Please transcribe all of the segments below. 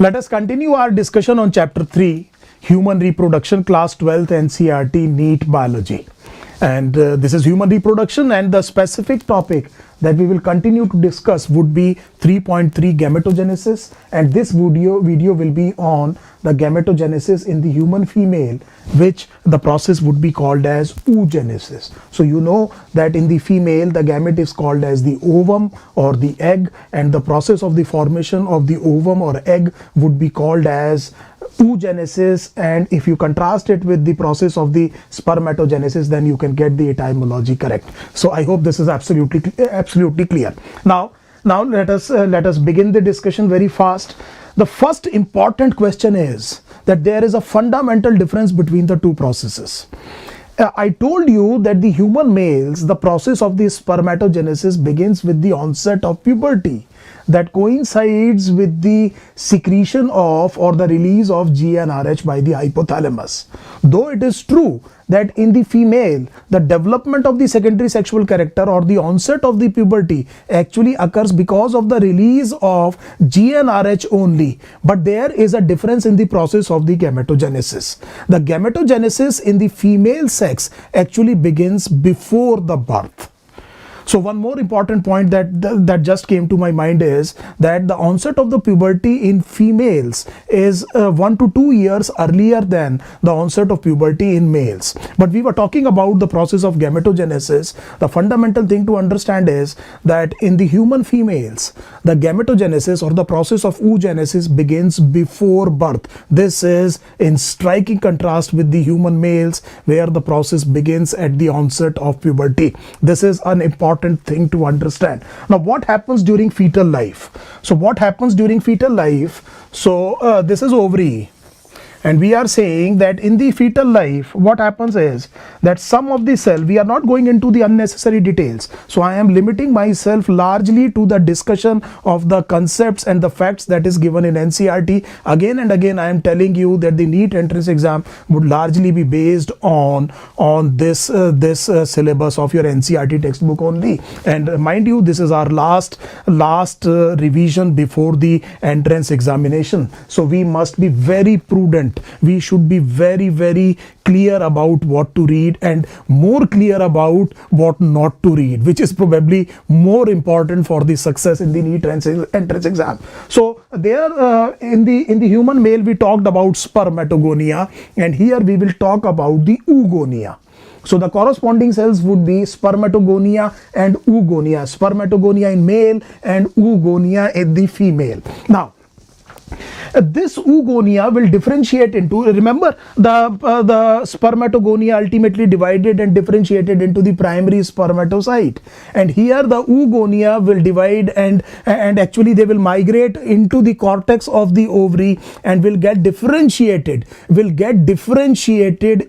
Let us continue our discussion on chapter 3, Human Reproduction, class 12th NCERT NEET Biology. And this is human reproduction, and the specific topic that we will continue to discuss would be 3.3 gametogenesis, and this video will be on the gametogenesis in the human female, which the process would be called as oogenesis. So you know that in the female the gamete is called as the ovum or the egg, and the process of the formation of the ovum or egg would be called as oogenesis. And if you contrast it with the process of the spermatogenesis, then you can get the etymology correct. So I hope this is absolutely clear. Now let us begin the discussion very fast. The first important question is that there is a fundamental difference between the two processes. I told you that the human males, the process of the spermatogenesis begins with the onset of puberty, that coincides with the secretion of or the release of GnRH by the hypothalamus. Though it is true that in the female, the development of the secondary sexual character or the onset of the puberty actually occurs because of the release of GnRH only, but there is a difference in the process of the gametogenesis. The gametogenesis in the female sex actually begins before the birth. So one more important point that just came to my mind is that the onset of the puberty in females is 1 to 2 years earlier than the onset of puberty in males. But we were talking about the process of gametogenesis. The fundamental thing to understand is that in the human females, the gametogenesis or the process of oogenesis begins before birth. This is in striking contrast with the human males, where the process begins at the onset of puberty. This is an important thing to understand. Now, what happens during fetal life? So what happens during fetal life? So this is ovary, and we are saying that in the fetal life, what happens is that some of the cell, we are not going into the unnecessary details. So I am limiting myself largely to the discussion of the concepts and the facts that is given in NCERT. Again and again, I am telling you that the NEET entrance exam would largely be based on this syllabus of your NCERT textbook only. And mind you, this is our last revision before the entrance examination. So we must be very prudent. We should be very, very clear about what to read and more clear about what not to read, which is probably more important for the success in the NEET entrance exam. So there in the human male, we talked about spermatogonia, and here we will talk about the oogonia. So the corresponding cells would be spermatogonia and oogonia. Spermatogonia in male and oogonia in the female. Now, this oogonia will differentiate into, remember, the spermatogonia ultimately divided and differentiated into the primary spermatocyte, and here the oogonia will divide and actually they will migrate into the cortex of the ovary and will get differentiated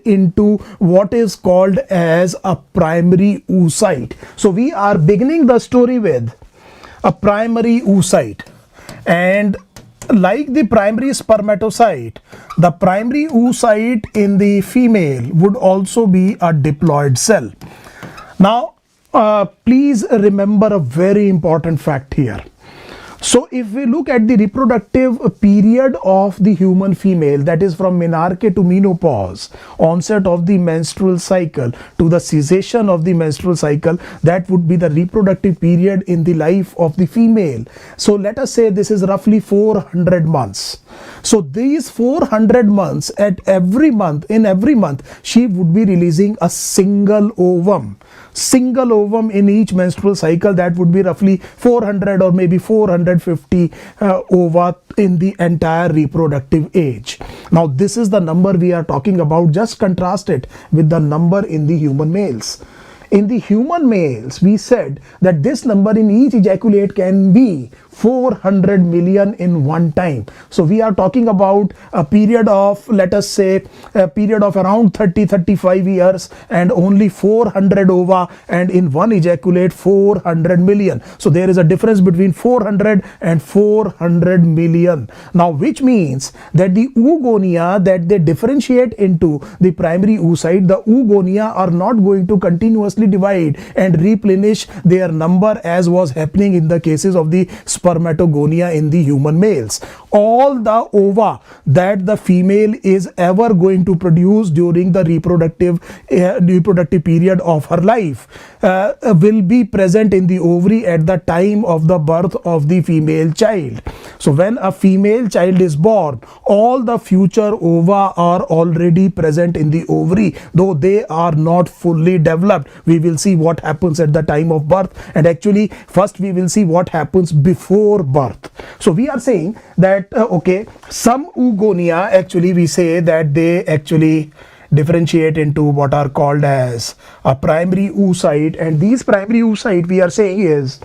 into what is called as a primary oocyte. So we are beginning the story with a primary oocyte, and like the primary spermatocyte, the primary oocyte in the female would also be a diploid cell. Now, please remember a very important fact here. So if we look at the reproductive period of the human female, that is from menarche to menopause, onset of the menstrual cycle to the cessation of the menstrual cycle, that would be the reproductive period in the life of the female. So let us say this is roughly 400 months. So these 400 months, in every month, she would be releasing a single ovum in each menstrual cycle. That would be roughly 400 or maybe 450 ova in the entire reproductive age. Now this is the number we are talking about. Just contrast it with the number in the human males. In the human males, we said that this number in each ejaculate can be 400 million in one time. So we are talking about a period of, let us say, a period of around 30-35 years and only 400 ova, and in one ejaculate 400 million. So there is a difference between 400 and 400 million. Now, which means that the oogonia that they differentiate into the primary oocyte, the oogonia are not going to continuously divide and replenish their number as was happening in the cases of the spermatogonia in the human males. All the ova that the female is ever going to produce during the reproductive period of her life will be present in the ovary at the time of the birth of the female child. So when a female child is born, all the future ova are already present in the ovary, though they are not fully developed. We will see what happens at the time of birth, and actually first we will see what happens before birth. So we are saying that okay, some oogonia, actually we say that they actually differentiate into what are called as a primary oocyte, and these primary oocyte we are saying is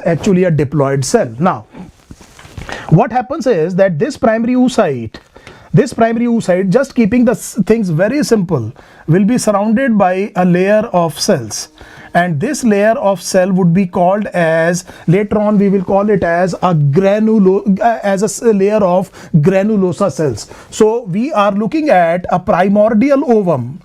actually a diploid cell. Now what happens is that this primary oocyte, just keeping the things very simple, will be surrounded by a layer of cells, and this layer of cell would be called as, later on we will call it as a layer of granulosa cells. So we are looking at a primordial ovum.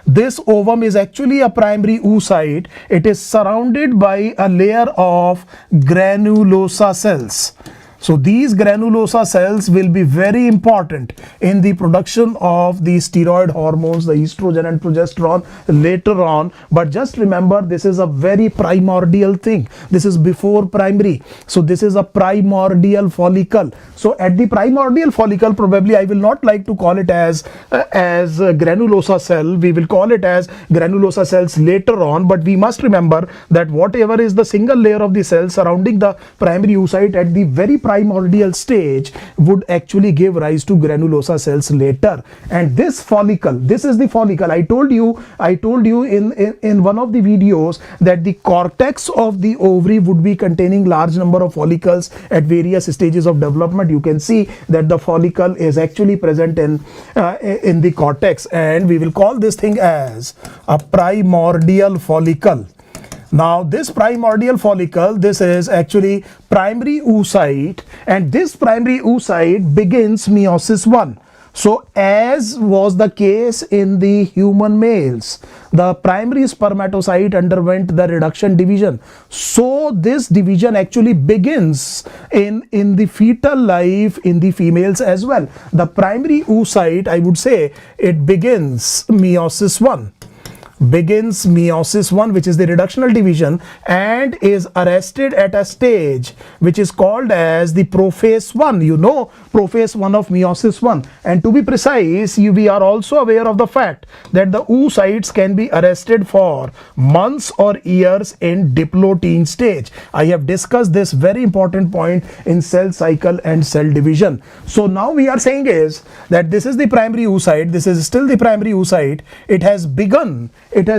This ovum is actually a primary oocyte. It is surrounded by a layer of granulosa cells. So these granulosa cells will be very important in the production of the steroid hormones, the estrogen and progesterone later on. But just remember, this is a very primordial thing. This is before primary. So this is a primordial follicle. So at the primordial follicle, probably I will not like to call it as granulosa cell. We will call it as granulosa cells later on. But we must remember that whatever is the single layer of the cell surrounding the primary oocyte at the very primordial stage would actually give rise to granulosa cells later. And this follicle, this is the follicle. I told you in one of the videos that the cortex of the ovary would be containing large number of follicles at various stages of development. You can see that the follicle is actually present in the cortex, and we will call this thing as a primordial follicle. Now this primordial follicle, this is actually primary oocyte, and this primary oocyte begins meiosis 1. So as was the case in the human males, the primary spermatocyte underwent the reduction division. So this division actually begins in the fetal life in the females as well. The primary oocyte, I would say, it begins meiosis 1. Which is the reductional division, and is arrested at a stage which is called as the prophase 1. You know prophase 1 of meiosis 1, and to be precise, we are also aware of the fact that the oocytes can be arrested for months or years in diplotein stage. I have discussed this very important point in cell cycle and cell division. So now we are saying is that this is the primary oocyte, this is still the primary oocyte. It has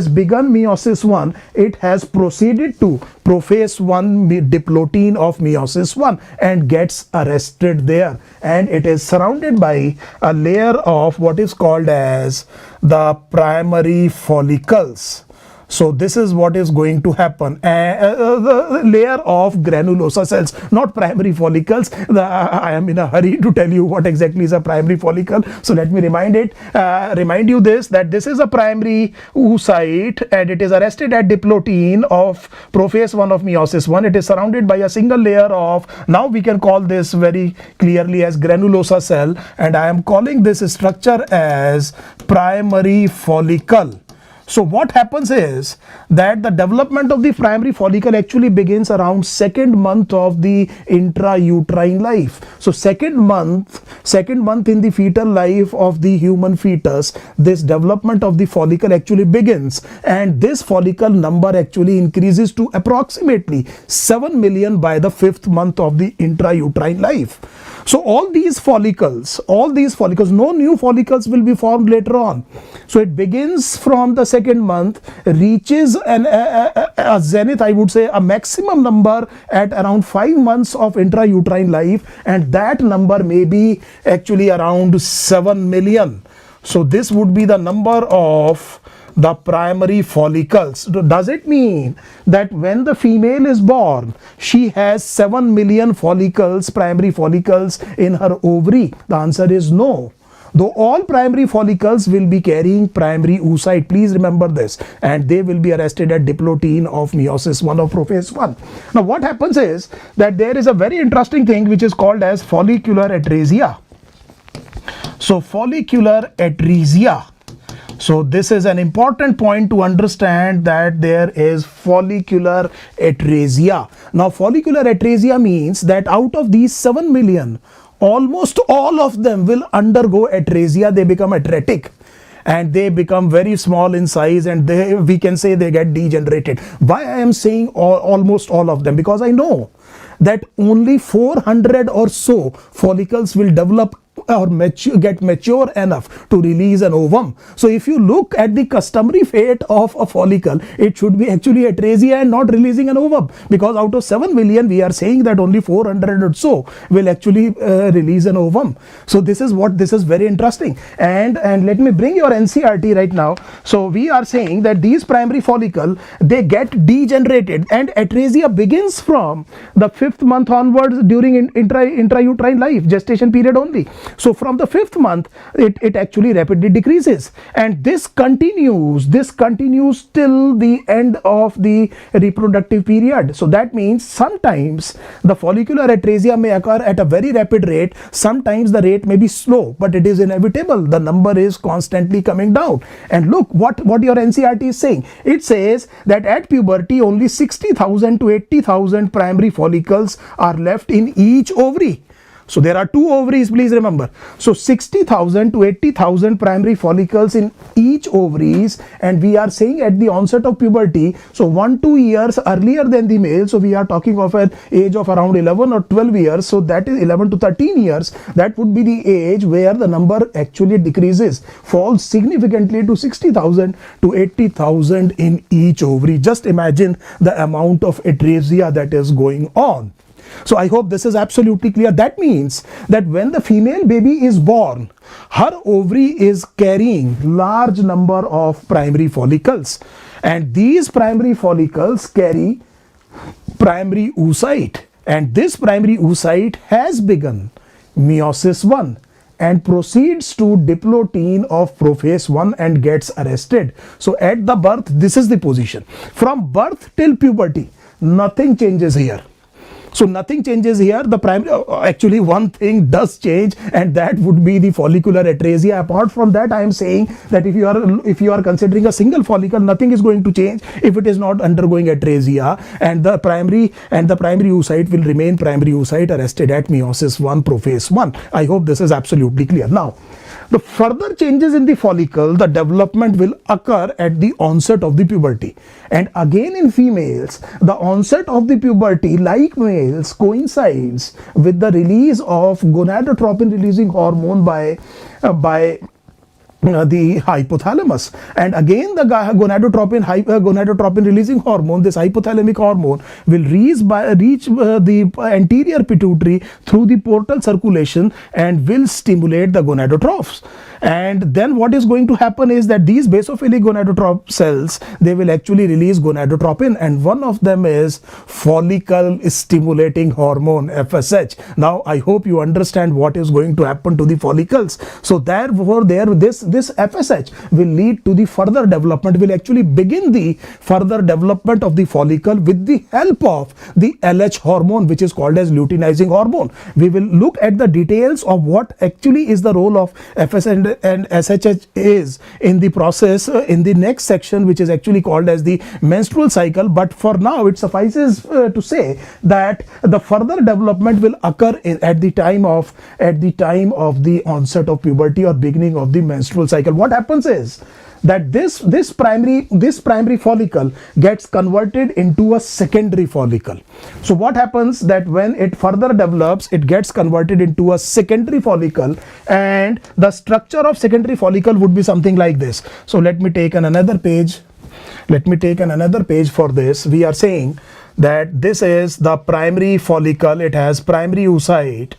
begun meiosis 1. It has proceeded to prophase 1 diplotein of meiosis 1 and gets arrested there, and it is surrounded by a layer of what is called as the primary follicles. So this is what is going to happen. The layer of granulosa cells, not primary follicles. I am in a hurry to tell you what exactly is a primary follicle. So let me remind you this, that this is a primary oocyte, and it is arrested at diplotein of prophase 1 of meiosis 1. It is surrounded by a single layer of, now we can call this very clearly as granulosa cell, and I am calling this structure as primary follicle. So what happens is that the development of the primary follicle actually begins around second month of the intrauterine life. So second month in the fetal life of the human fetus, this development of the follicle actually begins, and this follicle number actually increases to approximately 7 million by the 5th month of the intrauterine life. So all these follicles, no new follicles will be formed later on. So it begins from the second month, reaches a zenith, I would say a maximum number at around 5 months of intrauterine life, and that number may be actually around 7 million. So this would be the number of the primary follicles. Does it mean that when the female is born, she has 7 million follicles, primary follicles in her ovary? The answer is no. though all primary follicles will be carrying primary oocyte. Please remember this, and they will be arrested at diplotin of meiosis 1 of prophase 1. Now what happens is that there is a very interesting thing which is called as follicular atresia. So follicular atresia. So this is an important point to understand, that there is follicular atresia. Now follicular atresia means that out of these 7 million, almost all of them will undergo atresia. They become atretic and they become very small in size, and we can say they get degenerated. Why I am saying almost all of them? Because I know that only 400 or so follicles will develop or get mature enough to release an ovum. So if you look at the customary fate of a follicle, it should be actually atresia and not releasing an ovum, because out of 7 million we are saying that only 400 or so will actually release an ovum. So this is very interesting, and let me bring your NCERT right now. So we are saying that these primary follicle, they get degenerated, and atresia begins from the 5th month onwards during intrauterine life, gestation period only. So from the 5th month, it actually rapidly decreases, and this continues till the end of the reproductive period. So that means sometimes the follicular atresia may occur at a very rapid rate, sometimes the rate may be slow, but it is inevitable. The number is constantly coming down. And look what your NCERT is saying. It says that at puberty only 60,000 to 80,000 primary follicles are left in each ovary. So there are 2 ovaries, please remember. So 60,000 to 80,000 primary follicles in each ovaries, and we are saying at the onset of puberty, so 1-2 years earlier than the male. So we are talking of an age of around 11 or 12 years. So that is 11 to 13 years. That would be the age where the number actually decreases, falls significantly to 60,000 to 80,000 in each ovary. Just imagine the amount of atresia that is going on. So I hope this is absolutely clear. That means that when the female baby is born, her ovary is carrying large number of primary follicles, and these primary follicles carry primary oocyte, and this primary oocyte has begun meiosis 1 and proceeds to diplotin of prophase 1 and gets arrested. So at the birth, this is the position. From birth till puberty, nothing changes here. So nothing changes here. The primary, actually one thing does change, and that would be the follicular atresia. Apart from that, I am saying that if you are considering a single follicle, nothing is going to change if it is not undergoing atresia, and the primary oocyte will remain primary oocyte arrested at meiosis 1 prophase 1. I hope this is absolutely clear. Now, the further changes in the follicle, the development will occur at the onset of the puberty. And again in females, the onset of the puberty, like males, coincides with the release of gonadotropin releasing hormone by the hypothalamus, and again the gonadotropin releasing hormone, this hypothalamic hormone, will reach the anterior pituitary through the portal circulation and will stimulate the gonadotrophs. And then what is going to happen is that these basophilic gonadotrope cells, they will actually release gonadotropin, and one of them is follicle stimulating hormone, FSH. Now I hope you understand what is going to happen to the follicles. So therefore this FSH will lead to the further development, will actually begin the further development of the follicle with the help of the LH hormone, which is called as luteinizing hormone. We will look at the details of what actually is the role of FSH and SHH is in the process in the next section, which is actually called as the menstrual cycle. But for now, it suffices to say that the further development will occur at the time of the onset of puberty or beginning of the menstrual cycle. What happens is that this primary follicle gets converted into a secondary follicle. So what happens that when it further develops, it gets converted into a secondary follicle, and the structure of secondary follicle would be something like this. So let me take another page. For this. We are saying that this is the primary follicle. It has primary oocyte.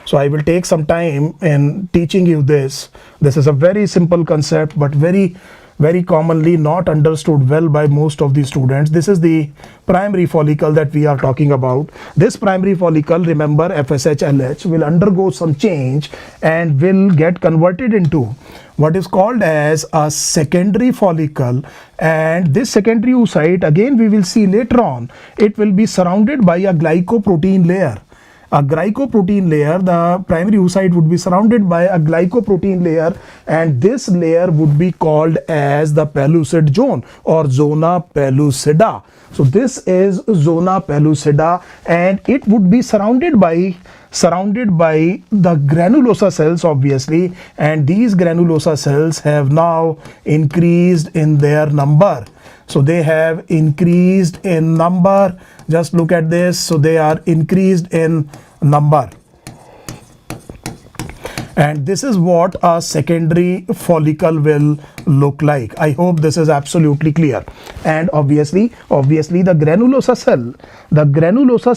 So I will take some time in teaching you this. This is a very simple concept, but very very commonly not understood well by most of the students. This is the primary follicle that we are talking about. This primary follicle, remember, FSH-LH, will undergo some change and will get converted into what is called as a secondary follicle. And this secondary oocyte, again we will see later on, it will be surrounded by a glycoprotein layer. A glycoprotein layer, the primary oocyte would be surrounded by a glycoprotein layer, and this layer would be called as the pellucid zone or zona pellucida. So this is zona pellucida, and it would be surrounded by the granulosa cells, obviously, and these granulosa cells have now increased in their number. So they have increased in number. Just look at this. So they are increased in number. And this is what a secondary follicle will look like. I hope this is absolutely clear. And obviously the granulosa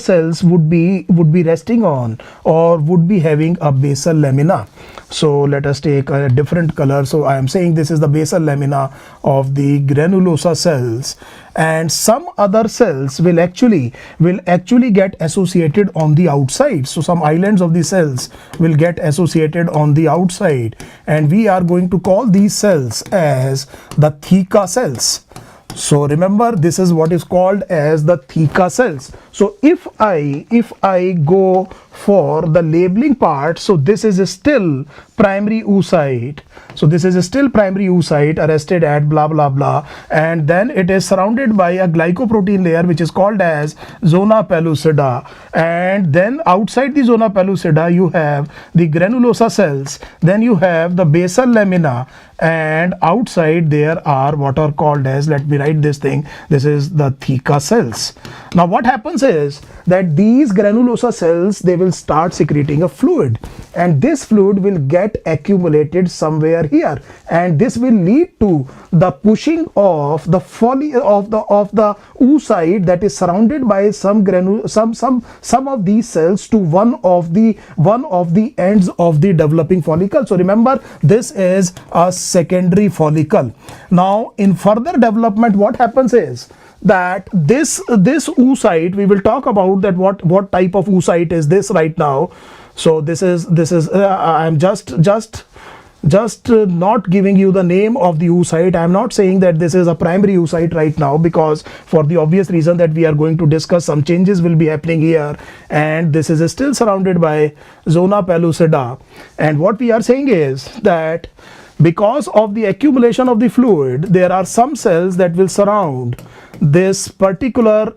cells would be resting on or would be having a basal lamina. So let us take a different color. So I am saying this is the basal lamina of the granulosa cells, and some other cells will actually get associated on the outside. So some islands of the cells will get associated on the outside, and we are going to call these cells as the theca cells. So remember, this is what is called as the theca cells. So if I go for the labeling part, so this is still primary oocyte. So this is still primary oocyte arrested at blah blah blah, and then it is surrounded by a glycoprotein layer which is called as zona pellucida, and then outside the zona pellucida you have the granulosa cells, then you have the basal lamina, and outside there are what are called as, let me write this thing, this is the theca cells. Now what happens is that these granulosa cells, they will start secreting a fluid, and this fluid will get accumulated somewhere here, and this will lead to the pushing of the the oocyte that is surrounded by some of these cells to one of the ends of the developing follicle. So remember, this is a secondary follicle. Now in further development, what happens is that this oocyte, we will talk about that what type of oocyte is this right now. So this is I'm just not giving you the name of the oocyte. I'm not saying that this is a primary oocyte right now, because for the obvious reason that we are going to discuss, some changes will be happening here, and this is still surrounded by zona pellucida. And what we are saying is that because of the accumulation of the fluid, there are some cells that will surround this particular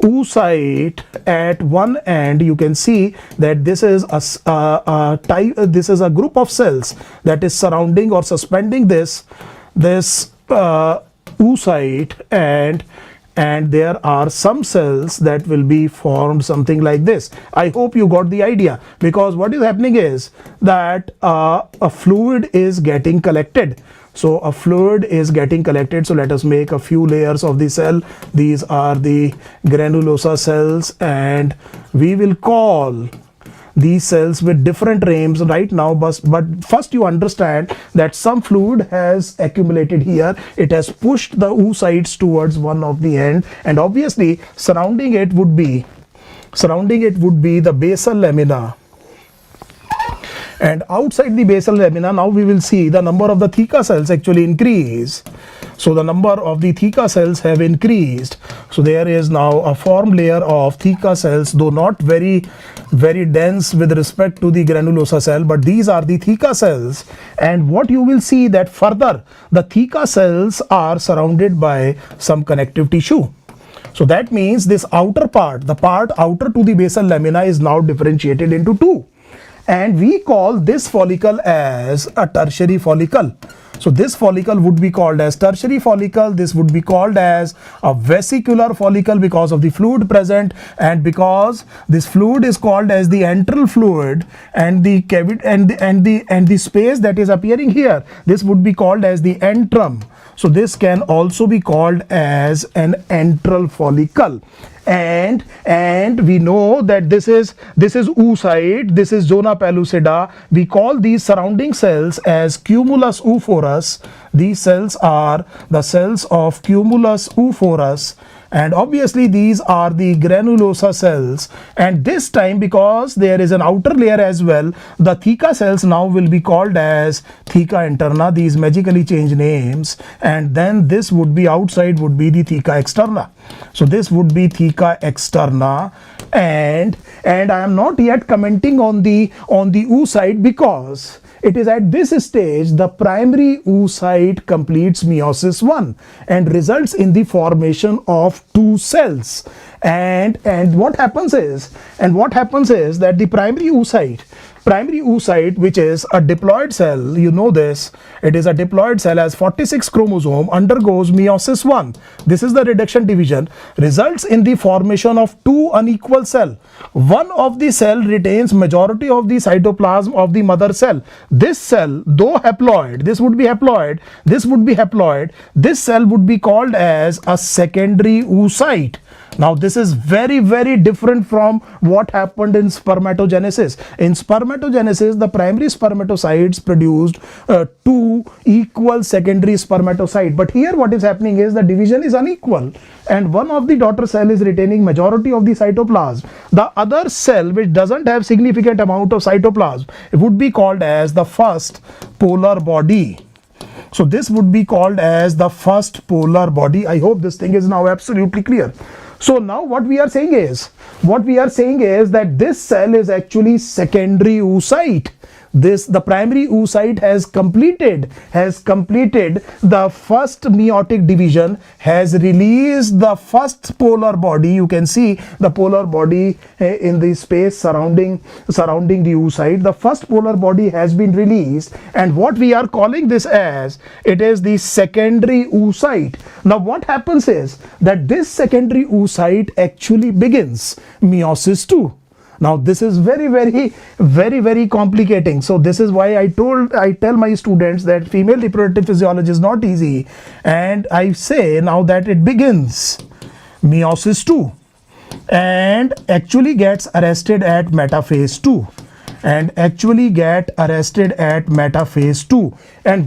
oocyte at one end. You can see that this is a group of cells that is surrounding or suspending this oocyte, and there are some cells that will be formed something like this. I hope you got the idea, because what is happening is that a fluid is getting collected. So a fluid is getting collected. So let us make a few layers of the cell. These are the granulosa cells, and we will call these cells with different names right now, but first you understand that some fluid has accumulated here. It has pushed the oocytes towards one of the end, and obviously surrounding it would be the basal lamina. And outside the basal lamina, now we will see the number of the theca cells actually increase. So the number of the theca cells have increased. So there is now a formed layer of theca cells, though not very dense with respect to the granulosa cell, but these are the theca cells. And what you will see that further, the theca cells are surrounded by some connective tissue. So that means this outer part, the part outer to the basal lamina, is now differentiated into two. And we call this follicle as a tertiary follicle. So this follicle would be called as tertiary follicle. This would be called as a vesicular follicle because of the fluid present, and because this fluid is called as the antral fluid, and the cavity and the space that is appearing here, this would be called as the antrum. So this can also be called as an antral follicle. and we know that this is oocyte, this is zona pellucida. We call these surrounding cells as cumulus oophorus. These cells are the cells of cumulus oophorus, and obviously these are the granulosa cells. And this time, because there is an outer layer as well, the theca cells now will be called as theca interna. These magically change names, and then this would be outside, would be the theca externa. So this would be theca externa, and I am not yet commenting on the oocyte, because it is at this stage the primary oocyte completes meiosis 1 and results in the formation of two cells. And what happens is that the primary oocyte, which is a diploid cell, you know this, it is a diploid cell, has 46 chromosome, undergoes meiosis 1. This is the reduction division, results in the formation of two unequal cell. One of the cell retains majority of the cytoplasm of the mother cell. This cell, though haploid, this would be haploid, this would be haploid, this cell would be called as a secondary oocyte. Now this is very, very different from what happened in spermatogenesis. In spermatogenesis, the primary spermatocytes produced two equal secondary spermatocytes. But here what is happening is the division is unequal, and one of the daughter cell is retaining majority of the cytoplasm. The other cell, which doesn't have significant amount of cytoplasm, it would be called as the first polar body. So this would be called as the first polar body. I hope this thing is now absolutely clear. So now what we are saying is that this cell is actually secondary oocyte. The primary oocyte has completed the first meiotic division, has released the first polar body. You can see the polar body in the space surrounding the oocyte. The first polar body has been released, and what we are calling this as, it is the secondary oocyte. Now what happens is that this secondary oocyte actually begins meiosis 2. Now this is very, very complicating. So this is why I tell my students that female reproductive physiology is not easy, and I say now that it begins meiosis 2 and actually gets arrested at metaphase 2. And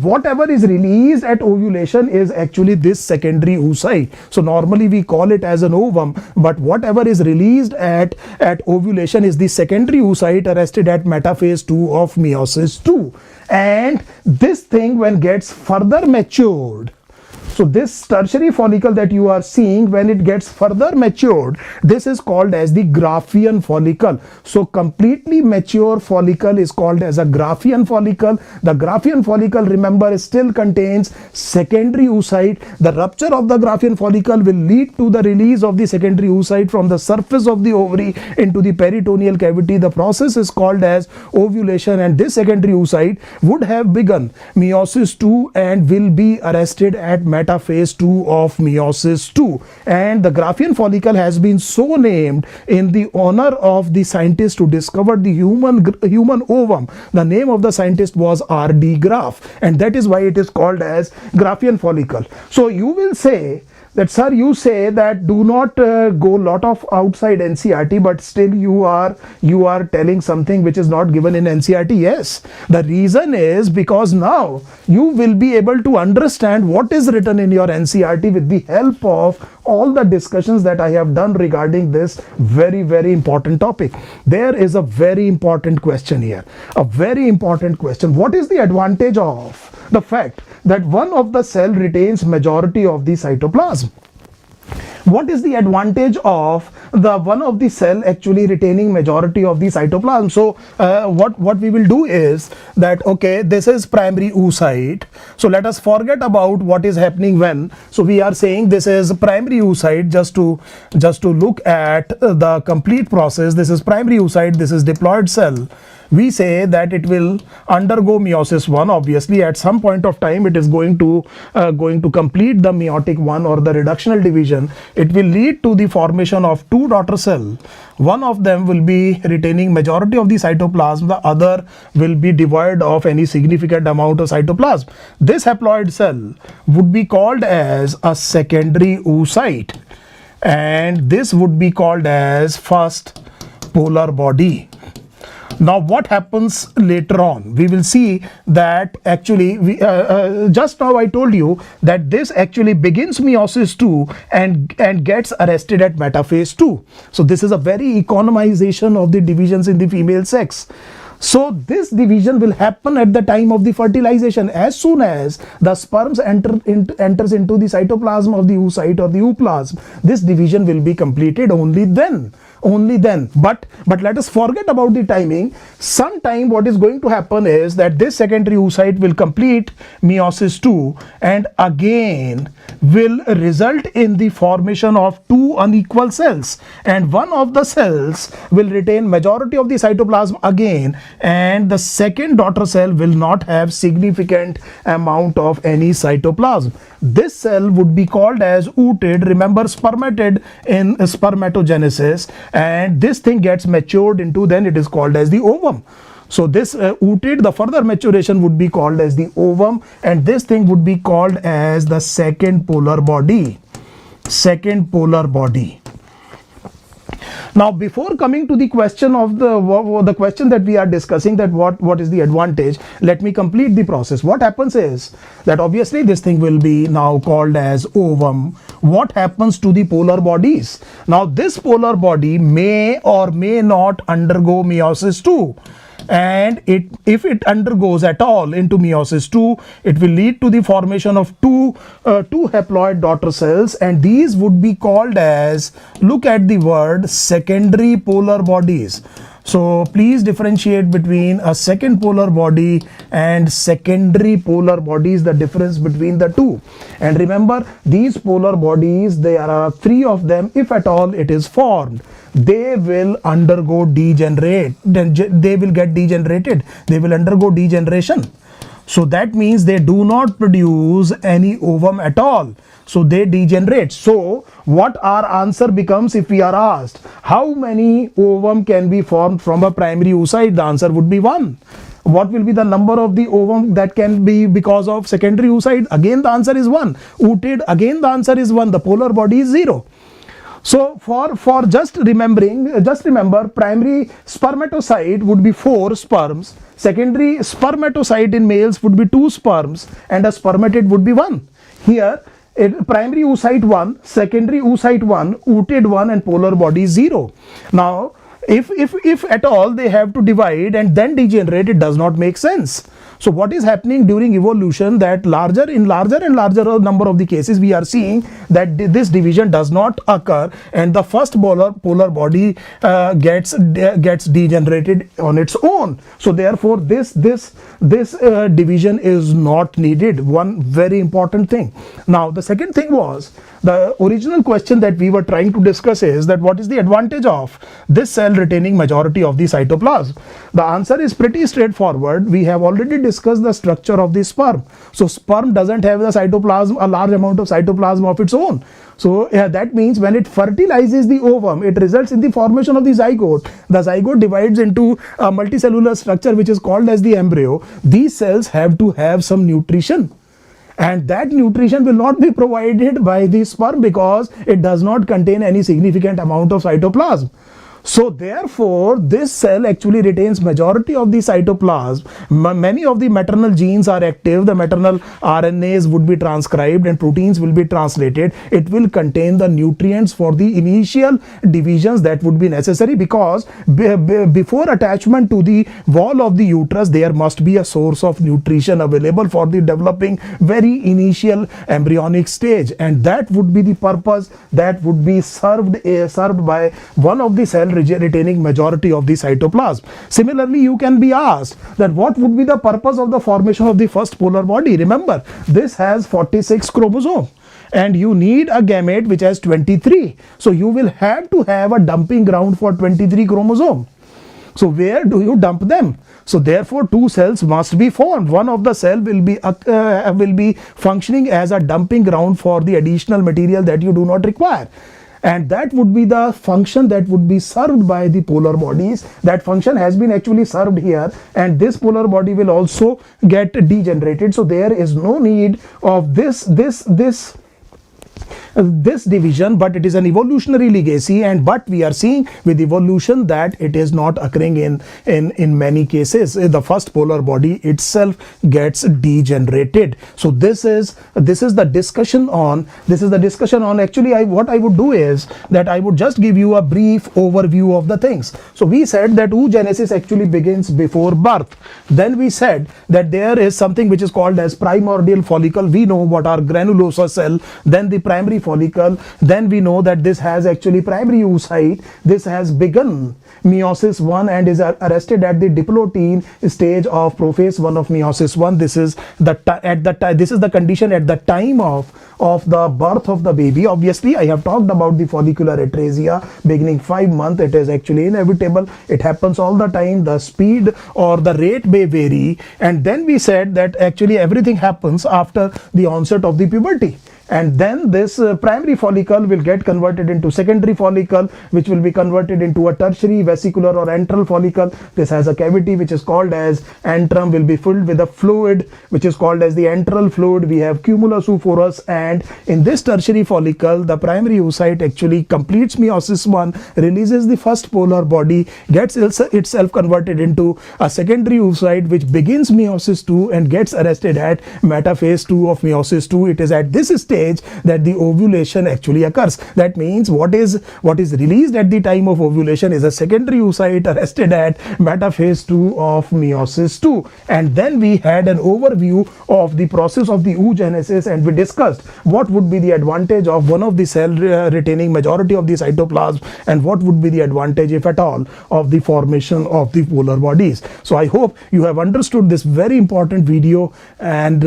whatever is released at ovulation is actually this secondary oocyte. So normally we call it as an ovum, but whatever is released at ovulation is the secondary oocyte arrested at metaphase 2 of meiosis 2. And this thing, when gets further matured, so this tertiary follicle that you are seeing, when it gets further matured, this is called as the Graafian follicle. So completely mature follicle is called as a Graafian follicle. The Graafian follicle, remember, still contains secondary oocyte. The rupture of the Graafian follicle will lead to the release of the secondary oocyte from the surface of the ovary into the peritoneal cavity. The process is called as ovulation, and this secondary oocyte would have begun meiosis 2 and will be arrested at metaphase 2 of meiosis 2. And the Graafian follicle has been so named in the honor of the scientist who discovered the human ovum. The name of the scientist was R.D. Graaf, and that is why it is called as Graafian follicle. So you will say that, sir, you say that do not go lot of outside NCERT, but still you are telling something which is not given in NCERT. Yes, the reason is because now you will be able to understand what is written in your NCERT with the help of all the discussions that I have done regarding this very, very important topic. There is a very important question here, a very important question. What is the advantage of the fact that one of the cell retains majority of the cytoplasm? What is the advantage of the one of the cell actually retaining majority of the cytoplasm? So what we will do is that, okay, this is primary oocyte. So let us forget about what is happening when. So we are saying this is primary oocyte, just to look at the complete process. This is primary oocyte, this is diploid cell. We say that it will undergo meiosis 1. Obviously at some point of time it is going to complete the meiotic 1 or the reductional division. It will lead to the formation of two daughter cell. One of them will be retaining majority of the cytoplasm, the other will be devoid of any significant amount of cytoplasm. This haploid cell would be called as a secondary oocyte. and this would be called as first polar body. Now what happens later on? We will see that actually just now I told you that this actually begins meiosis 2 and gets arrested at metaphase 2. So this is a very economization of the divisions in the female sex. So this division will happen at the time of the fertilization. As soon as the sperms enters into the cytoplasm of the oocyte or the ooplasm, this division will be completed only then. But let us forget about the timing. Sometime what is going to happen is that this secondary oocyte will complete meiosis 2 and again will result in the formation of two unequal cells, and one of the cells will retain majority of the cytoplasm again, and the second daughter cell will not have significant amount of any cytoplasm. This cell would be called as ooted. Remember spermatid in spermatogenesis, and this thing gets matured into, then it is called as the ovum. So this ooted, the further maturation would be called as the ovum, and this thing would be called as the second polar body. Second polar body. Now, before coming to the question of the question that we are discussing, that what is the advantage, let me complete the process. What happens is that obviously this thing will be now called as ovum. What happens to the polar bodies? Now, this polar body may or may not undergo meiosis 2. And if it undergoes at all into meiosis 2, it will lead to the formation of two haploid daughter cells, and these would be called as, look at the word, secondary polar bodies. So please differentiate between a second polar body and secondary polar bodies, the difference between the two. And remember, these polar bodies, there are three of them. If at all it is formed, they will undergo degenerate, then they will get degenerated, they will undergo degeneration. So that means they do not produce any ovum at all. So they degenerate. So what our answer becomes if we are asked how many ovum can be formed from a primary oocyte, the answer would be 1. What will be the number of the ovum that can be because of secondary oocyte? Again the answer is 1. Ooted, again the answer is 1. The polar body is 0. So for just remember, primary spermatocyte would be 4 sperms, secondary spermatocyte in males would be 2 sperms, and a spermatid would be 1. Here primary oocyte 1, secondary oocyte 1, ooted 1, and polar body 0. Now if at all they have to divide and then degenerate, it does not make sense. So what is happening during evolution, that larger and larger number of the cases we are seeing that this division does not occur, and the first polar body gets degenerated on its own. So therefore this division is not needed. One very important thing. Now the second thing was, the original question that we were trying to discuss is that what is the advantage of this cell retaining majority of the cytoplasm? The answer is pretty straightforward. We have already discussed the structure of the sperm. So sperm doesn't have the cytoplasm, a large amount of cytoplasm of its own. So that means when it fertilizes the ovum, it results in the formation of the zygote. The zygote divides into a multicellular structure which is called as the embryo. These cells have to have some nutrition, and that nutrition will not be provided by the sperm because it does not contain any significant amount of cytoplasm. So therefore this cell actually retains majority of the cytoplasm. Many of the maternal genes are active, the maternal RNAs would be transcribed and proteins will be translated. It will contain the nutrients for the initial divisions that would be necessary, because before attachment to the wall of the uterus there must be a source of nutrition available for the developing very initial embryonic stage, and that would be the purpose that would be served by one of the cells retaining majority of the cytoplasm. Similarly, you can be asked that what would be the purpose of the formation of the first polar body. Remember, this has 46 chromosomes and you need a gamete which has 23. So you will have to have a dumping ground for 23 chromosomes. So where do you dump them? So therefore two cells must be formed. One of the cell will be functioning as a dumping ground for the additional material that you do not require. And that would be the function that would be served by the polar bodies. That function has been actually served here, and this polar body will also get degenerated. So there is no need of this this division, but it is an evolutionary legacy, and but we are seeing with evolution that it is not occurring in many cases. The first polar body itself gets degenerated. So this is the discussion on actually what I would do is that I would just give you a brief overview of the things. So we said that oogenesis actually begins before birth. Then we said that there is something which is called as primordial follicle. We know what are granulosa cell, then the primary follicle, then we know that this has actually primary oocyte. This has begun meiosis 1 and is arrested at the diplotein stage of prophase 1 of meiosis 1. This is the condition at the time of the birth of the baby. Obviously I have talked about the follicular atresia beginning 5 months. It is actually inevitable, it happens all the time. The speed or the rate may vary, and then we said that actually everything happens after the onset of the puberty. And then this primary follicle will get converted into secondary follicle, which will be converted into a tertiary vesicular or antral follicle. This has a cavity which is called as antrum, will be filled with a fluid which is called as the antral fluid. We have cumulus oophorus, and in this tertiary follicle the primary oocyte actually completes meiosis 1, releases the first polar body, gets itself converted into a secondary oocyte which begins meiosis 2 and gets arrested at metaphase 2 of meiosis 2. It is at this stage that the ovulation actually occurs. That means what is released at the time of ovulation is a secondary oocyte arrested at metaphase 2 of meiosis 2. And then we had an overview of the process of the oogenesis, and we discussed what would be the advantage of one of the cell retaining majority of the cytoplasm, and what would be the advantage, if at all, of the formation of the polar bodies. So I hope you have understood this very important video, and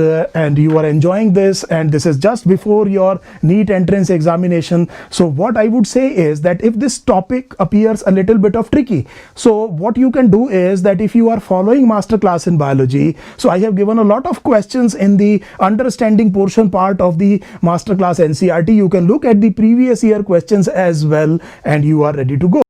you are enjoying this, and this is just before your NEET entrance examination. So what I would say is that if this topic appears a little bit of tricky, so what you can do is that if you are following masterclass in biology, so I have given a lot of questions in the understanding portion part of the masterclass NCERT. You can look at the previous year questions as well, and you are ready to go.